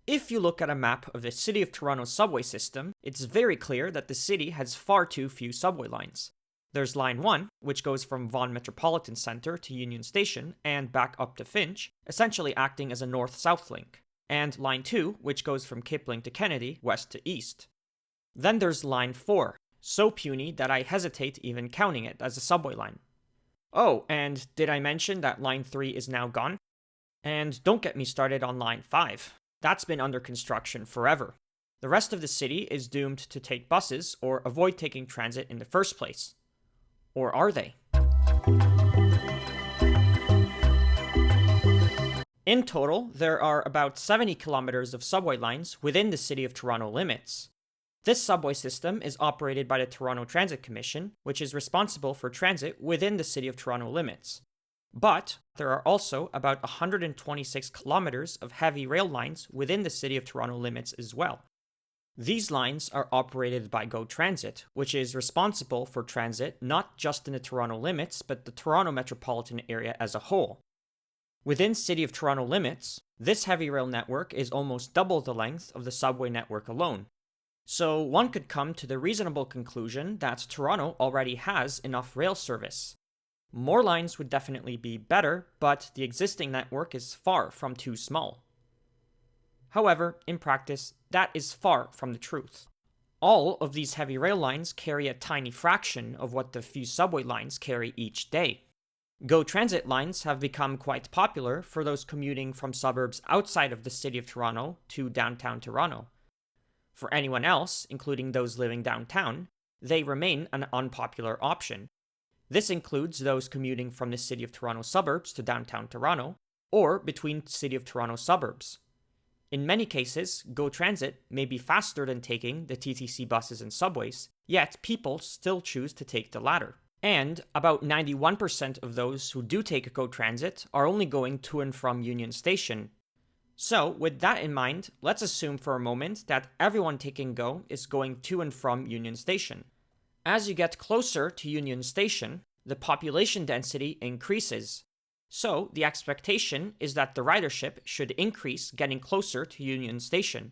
If you look at a map of the City of Toronto's subway system, it's very clear that the city has far too few subway lines. There's Line 1, which goes from Vaughan Metropolitan Centre to Union Station and back up to Finch, essentially acting as a north-south link, and Line 2, which goes from Kipling to Kennedy, west to east. Then there's Line 4, so puny that I hesitate even counting it as a subway line. Oh, and did I mention that Line 3 is now gone? And don't get me started on Line 5. That's been under construction forever. The rest of the city is doomed to take buses or avoid taking transit in the first place. Or are they? In total, there are about 70 kilometers of subway lines within the City of Toronto limits. This subway system is operated by the Toronto Transit Commission, which is responsible for transit within the City of Toronto limits. But there are also about 126 kilometers of heavy rail lines within the City of Toronto limits as well. These lines are operated by GO Transit, which is responsible for transit not just in the Toronto limits, but the Toronto metropolitan area as a whole. Within City of Toronto limits, this heavy rail network is almost double the length of the subway network alone. So one could come to the reasonable conclusion that Toronto already has enough rail service. More lines would definitely be better, but the existing network is far from too small. However, in practice, that is far from the truth. All of these heavy rail lines carry a tiny fraction of what the few subway lines carry each day. GO Transit lines have become quite popular for those commuting from suburbs outside of the City of Toronto to downtown Toronto. For anyone else, including those living downtown, they remain an unpopular option. This includes those commuting from the City of Toronto suburbs to downtown Toronto, or between City of Toronto suburbs. In many cases, GO Transit may be faster than taking the TTC buses and subways, yet people still choose to take the latter. And about 91% of those who do take GO Transit are only going to and from Union Station. So, with that in mind, let's assume for a moment that everyone taking GO is going to and from Union Station. As you get closer to Union Station, the population density increases. So, the expectation is that the ridership should increase getting closer to Union Station.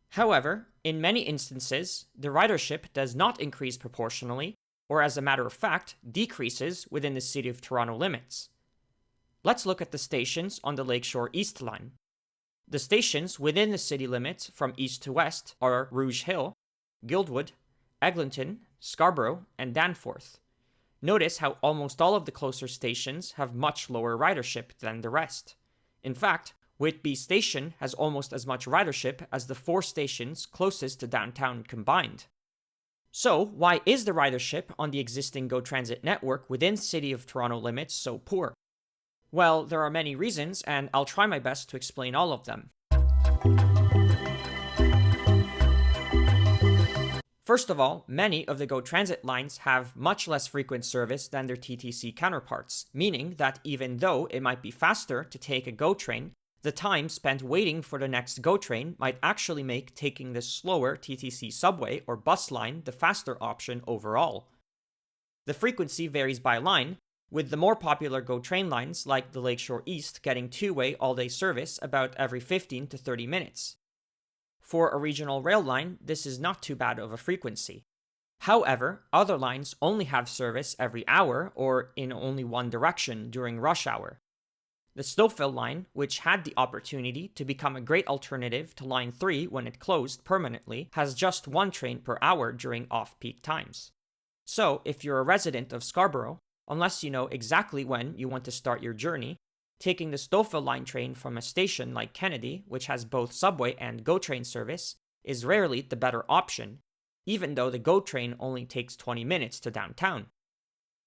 However, in many instances, the ridership does not increase proportionally, or as a matter of fact, decreases within the City of Toronto limits. Let's look at the stations on the Lakeshore East Line. The stations within the city limits from east to west are Rouge Hill, Guildwood, Eglinton, Scarborough, and Danforth. Notice how almost all of the closer stations have much lower ridership than the rest. In fact, Whitby Station has almost as much ridership as the 4 stations closest to downtown combined. So, why is the ridership on the existing GO Transit network within City of Toronto limits so poor? Well, there are many reasons, and I'll try my best to explain all of them. First of all, many of the GO Transit lines have much less frequent service than their TTC counterparts, meaning that even though it might be faster to take a GO train, the time spent waiting for the next GO train might actually make taking the slower TTC subway or bus line the faster option overall. The frequency varies by line, with the more popular GO train lines like the Lakeshore East getting two-way all-day service about every 15 to 30 minutes. For a regional rail line, this is not too bad of a frequency. However, other lines only have service every hour or in only one direction during rush hour. The Stouffville line, which had the opportunity to become a great alternative to Line 3 when it closed permanently, has just one train per hour during off-peak times. So, if you're a resident of Scarborough, unless you know exactly when you want to start your journey, taking the Stouffville line train from a station like Kennedy, which has both subway and GO train service, is rarely the better option, even though the GO train only takes 20 minutes to downtown.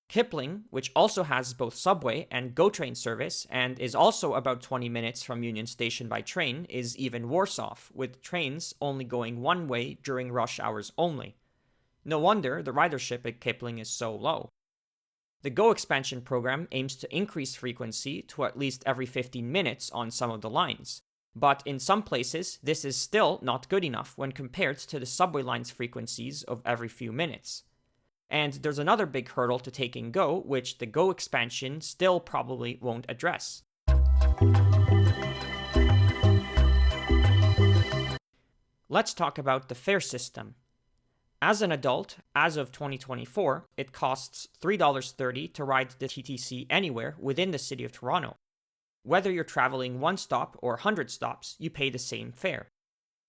Kipling, which also has both subway and GO train service and is also about 20 minutes from Union Station by train, is even worse off, with trains only going one way during rush hours only. No wonder the ridership at Kipling is so low. The GO expansion program aims to increase frequency to at least every 15 minutes on some of the lines, but in some places this is still not good enough when compared to the subway line's frequencies of every few minutes. And there's another big hurdle to taking GO, which the GO expansion still probably won't address. Let's talk about the fare system. As an adult, as of 2024, it costs $3.30 to ride the TTC anywhere within the city of Toronto. Whether you're traveling one stop or 100 stops, you pay the same fare.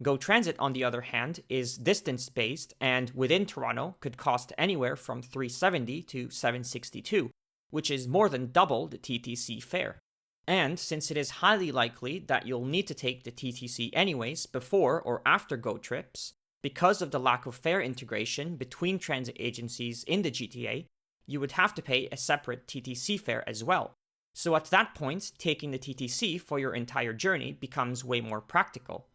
Go Transit, on the other hand, is distance-based and within Toronto could cost anywhere from $3.70 to $7.62, which is more than double the TTC fare. And since it is highly likely that you'll need to take the TTC anyways before or after Go trips, because of the lack of fare integration between transit agencies in the GTA, you would have to pay a separate TTC fare as well. So at that point, taking the TTC for your entire journey becomes way more practical.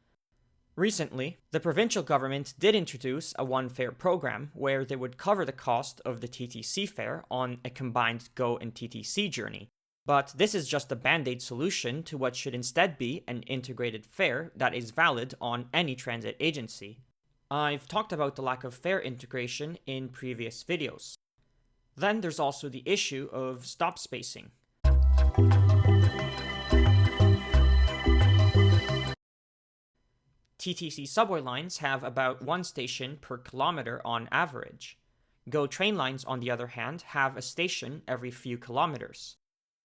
Recently, the provincial government did introduce a one-fare program where they would cover the cost of the TTC fare on a combined Go and TTC journey. But this is just a band-aid solution to what should instead be an integrated fare that is valid on any transit agency. I've talked about the lack of fare integration in previous videos. Then there's also the issue of stop spacing. TTC subway lines have about one station per kilometer on average. Go train lines, on the other hand, have a station every few kilometers.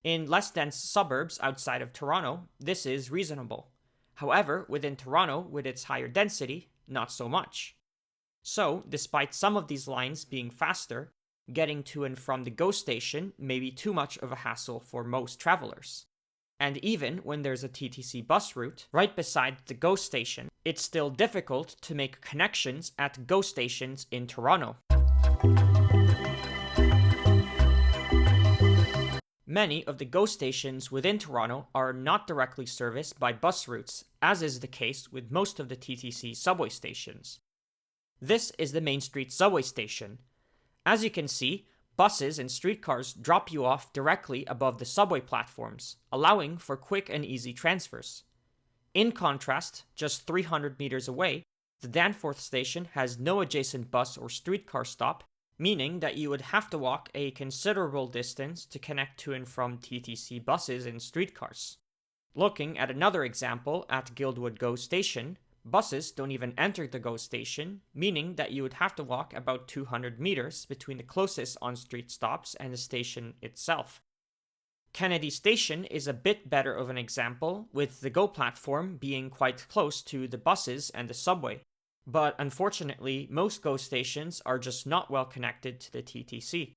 In less dense suburbs outside of Toronto, this is reasonable. However, within Toronto, with its higher density, not so much. So, despite some of these lines being faster, getting to and from the Go station may be too much of a hassle for most travelers. And even when there's a TTC bus route right beside the Go station, it's still difficult to make connections at Go stations in Toronto. Many of the Go stations within Toronto are not directly serviced by bus routes, as is the case with most of the TTC subway stations. This is the Main Street subway station. As you can see, buses and streetcars drop you off directly above the subway platforms, allowing for quick and easy transfers. In contrast, just 300 meters away, the Danforth station has no adjacent bus or streetcar stop, meaning that you would have to walk a considerable distance to connect to and from TTC buses and streetcars. Looking at another example at Guildwood Go station, buses don't even enter the Go station, meaning that you would have to walk about 200 meters between the closest on-street stops and the station itself. Kennedy Station is a bit better of an example, with the Go platform being quite close to the buses and the subway. But unfortunately, most Go stations are just not well connected to the TTC.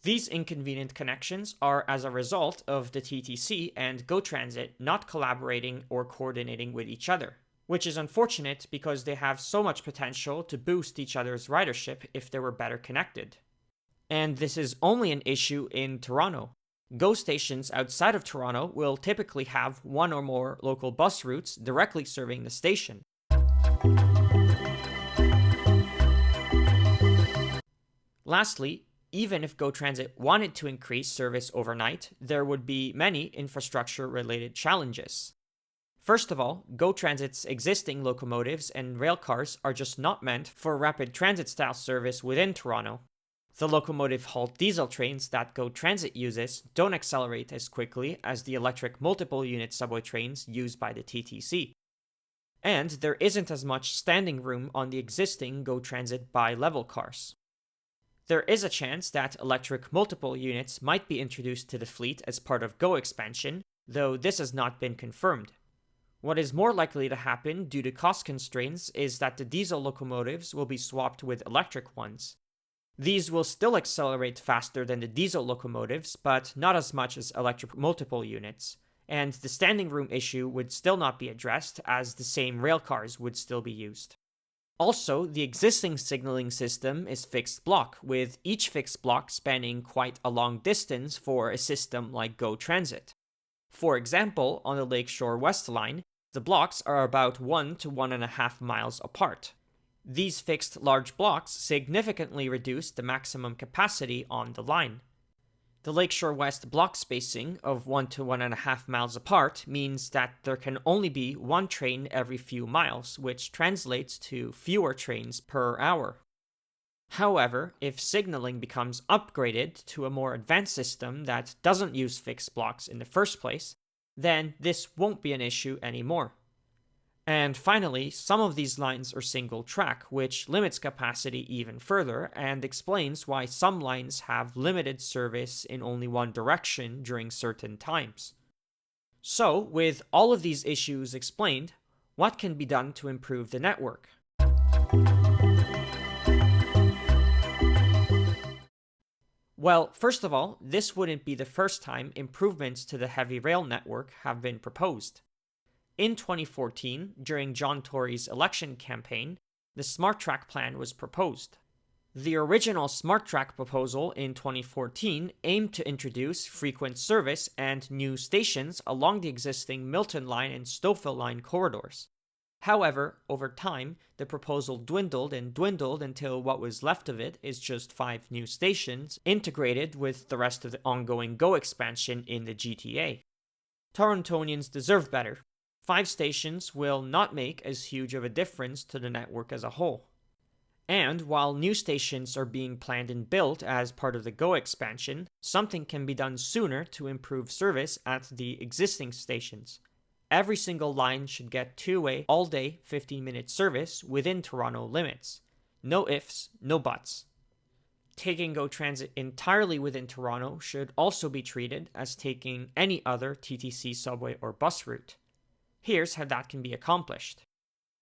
These inconvenient connections are as a result of the TTC and Go Transit not collaborating or coordinating with each other, which is unfortunate because they have so much potential to boost each other's ridership if they were better connected. And this is only an issue in Toronto. Go stations outside of Toronto will typically have one or more local bus routes directly serving the station. Lastly, even if Go Transit wanted to increase service overnight, there would be many infrastructure-related challenges. First of all, Go Transit's existing locomotives and railcars are just not meant for rapid transit-style service within Toronto. The locomotive hauled diesel trains that Go Transit uses don't accelerate as quickly as the electric multiple-unit subway trains used by the TTC. And there isn't as much standing room on the existing Go Transit bi-level cars. There is a chance that electric multiple units might be introduced to the fleet as part of Go expansion, though this has not been confirmed. What is more likely to happen due to cost constraints is that the diesel locomotives will be swapped with electric ones. These will still accelerate faster than the diesel locomotives, but not as much as electric multiple units, and the standing room issue would still not be addressed as the same railcars would still be used. Also, the existing signaling system is fixed block, with each fixed block spanning quite a long distance for a system like Go Transit. For example, on the Lakeshore West line, the blocks are about 1 to 1.5 miles apart. These fixed large blocks significantly reduce the maximum capacity on the line. The Lakeshore West block spacing of 1 to 1.5 miles apart means that there can only be one train every few miles, which translates to fewer trains per hour. However, if signaling becomes upgraded to a more advanced system that doesn't use fixed blocks in the first place, then this won't be an issue anymore. And finally, some of these lines are single track, which limits capacity even further and explains why some lines have limited service in only one direction during certain times. So, with all of these issues explained, what can be done to improve the network? Well, first of all, this wouldn't be the first time improvements to the heavy rail network have been proposed. In 2014, during John Tory's election campaign, the Smart Track plan was proposed. The original Smart Track proposal in 2014 aimed to introduce frequent service and new stations along the existing Milton Line and Stouffville Line corridors. However, over time, the proposal dwindled and dwindled until what was left of it is just 5 new stations integrated with the rest of the ongoing GO expansion in the GTA. Torontonians deserve better. 5 stations will not make as huge of a difference to the network as a whole. And while new stations are being planned and built as part of the GO expansion, something can be done sooner to improve service at the existing stations. Every single line should get two-way, all-day, 15-minute service within Toronto limits. No ifs, no buts. Taking GO Transit entirely within Toronto should also be treated as taking any other TTC subway or bus route. Here's how that can be accomplished.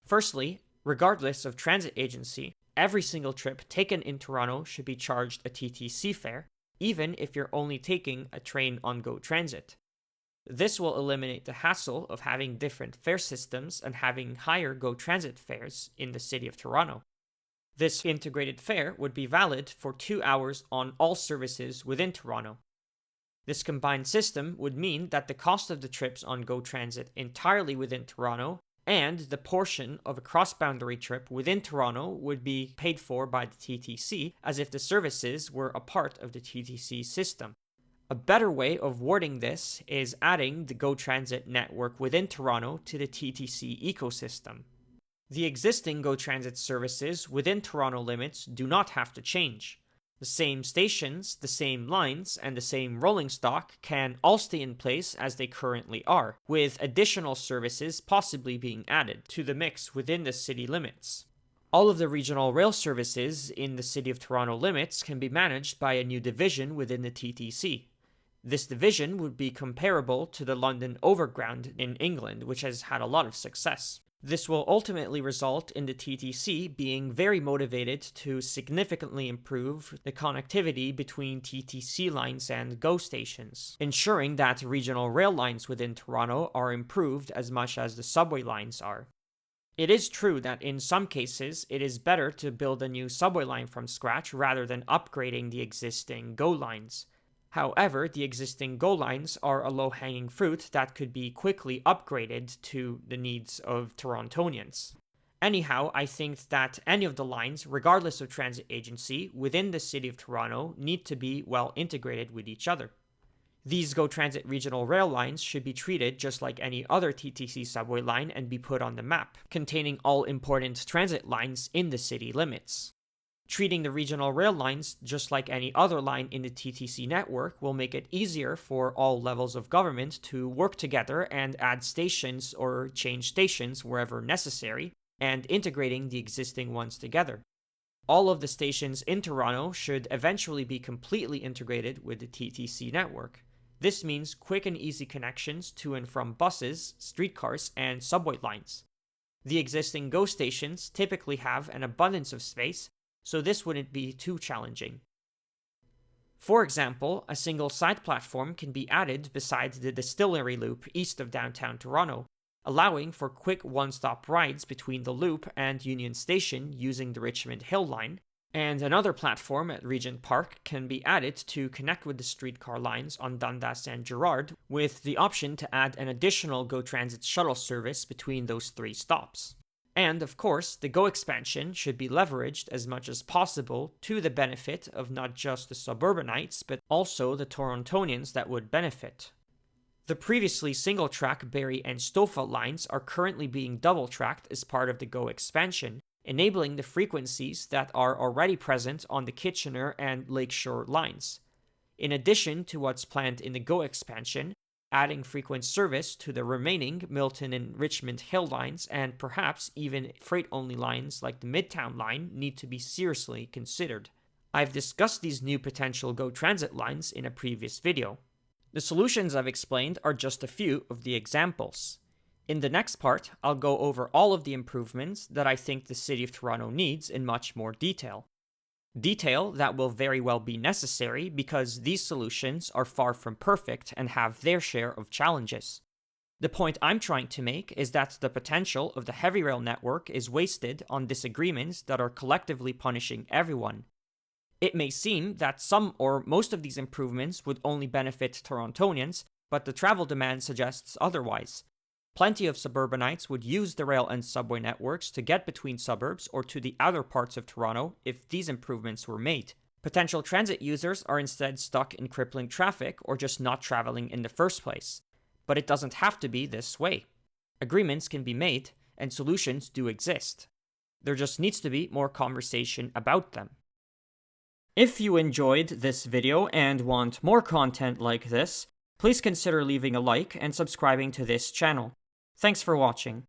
Firstly, regardless of transit agency, every single trip taken in Toronto should be charged a TTC fare, even if you're only taking a train on GO Transit. This will eliminate the hassle of having different fare systems and having higher GO Transit fares in the city of Toronto. This integrated fare would be valid for 2 hours on all services within Toronto. This combined system would mean that the cost of the trips on GO Transit entirely within Toronto and the portion of a cross-boundary trip within Toronto would be paid for by the TTC as if the services were a part of the TTC system. A better way of wording this is adding the GO Transit network within Toronto to the TTC ecosystem. The existing GO Transit services within Toronto limits do not have to change. The same stations, the same lines, and the same rolling stock can all stay in place as they currently are, with additional services possibly being added to the mix within the city limits. All of the regional rail services in the City of Toronto limits can be managed by a new division within the TTC. This division would be comparable to the London Overground in England, which has had a lot of success. This will ultimately result in the TTC being very motivated to significantly improve the connectivity between TTC lines and GO stations, ensuring that regional rail lines within Toronto are improved as much as the subway lines are. It is true that in some cases it is better to build a new subway line from scratch rather than upgrading the existing GO lines. However, the existing GO lines are a low-hanging fruit that could be quickly upgraded to the needs of Torontonians. Anyhow, I think that any of the lines, regardless of transit agency, within the City of Toronto need to be well integrated with each other. These GO Transit regional rail lines should be treated just like any other TTC subway line and be put on the map, containing all important transit lines in the city limits. Treating the regional rail lines just like any other line in the TTC network will make it easier for all levels of government to work together and add stations or change stations wherever necessary, and integrating the existing ones together. All of the stations in Toronto should eventually be completely integrated with the TTC network. This means quick and easy connections to and from buses, streetcars, and subway lines. The existing GO stations typically have an abundance of space, so this wouldn't be too challenging. For example, a single side platform can be added beside the distillery loop east of downtown Toronto, allowing for quick one-stop rides between the loop and Union Station using the Richmond Hill line, and another platform at Regent Park can be added to connect with the streetcar lines on Dundas and Gerrard, with the option to add an additional GO Transit shuttle service between those 3 stops. And, of course, the GO expansion should be leveraged as much as possible to the benefit of not just the suburbanites, but also the Torontonians that would benefit. The previously single-track Barrie and Stouffville lines are currently being double-tracked as part of the GO expansion, enabling the frequencies that are already present on the Kitchener and Lakeshore lines. In addition to what's planned in the GO expansion, adding frequent service to the remaining Milton and Richmond Hill lines, and perhaps even freight-only lines like the Midtown line, need to be seriously considered. I've discussed these new potential GO Transit lines in a previous video. The solutions I've explained are just a few of the examples. In the next part, I'll go over all of the improvements that I think the City of Toronto needs in much more detail. Detail that will very well be necessary because these solutions are far from perfect and have their share of challenges. The point I'm trying to make is that the potential of the heavy rail network is wasted on disagreements that are collectively punishing everyone. It may seem that some or most of these improvements would only benefit Torontonians, but the travel demand suggests otherwise. Plenty of suburbanites would use the rail and subway networks to get between suburbs or to the outer parts of Toronto if these improvements were made. Potential transit users are instead stuck in crippling traffic or just not traveling in the first place. But it doesn't have to be this way. Agreements can be made, and solutions do exist. There just needs to be more conversation about them. If you enjoyed this video and want more content like this, please consider leaving a like and subscribing to this channel. Thanks for watching.